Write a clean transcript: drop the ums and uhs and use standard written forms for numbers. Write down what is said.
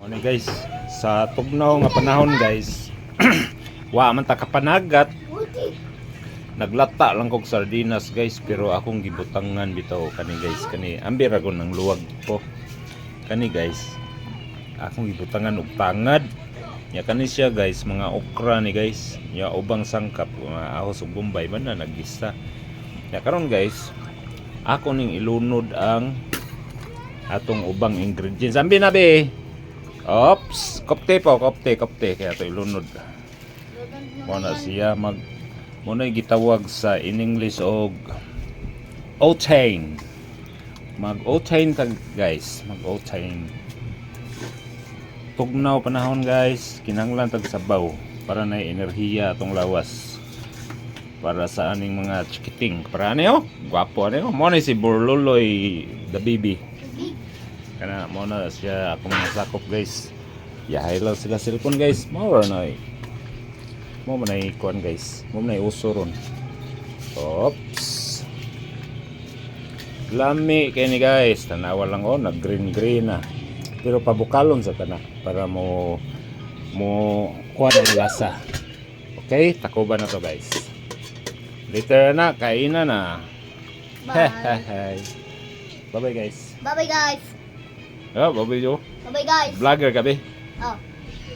Ano guys, sa tugnaw nga panahon guys, wa man ta kapanagat. Naglata lang kog sardinas guys, pero akong gibutangan bitaw kani guys, kani ambi ra ng luwag ko. Kani guys, akong gibutangan og tangad. Ya kani siya guys, mga okra ni guys. Ya ubang sangkap, mga ahos ug bombay man na naggista. Ya karon guys, ako ning ilunod ang atong ubang ingredients. Ambi na be. Ops, kopte po, kopte kaya to ilunod. Muna siya muna gitawag sa in English og octane. Mag-octane tag guys, mag-octane. Tugnaw panahon guys, kinahanglan tag sabaw para na enerhiya atong lawas. Para sa aning mga chikiting. Para ano? Gwapo ano? Mo ni si Burluloy the baby. Kana mo na siya ako mga sakop guys. Yahay lang sila cellphone guys. Mo na mo na ikuan guys. Mo na uso ron. Oops. Lami kay ni guys. Tanawa lang oh, nag green na. Pero pabukalon sa kana para mo kuha ng lasa. Okay, takuban na to guys. Later na, kainan na. Bye. Bye bye guys. Bye-bye guys. Oh, bye bye yo. Bye-bye guys. Vlogger ka be. Oh.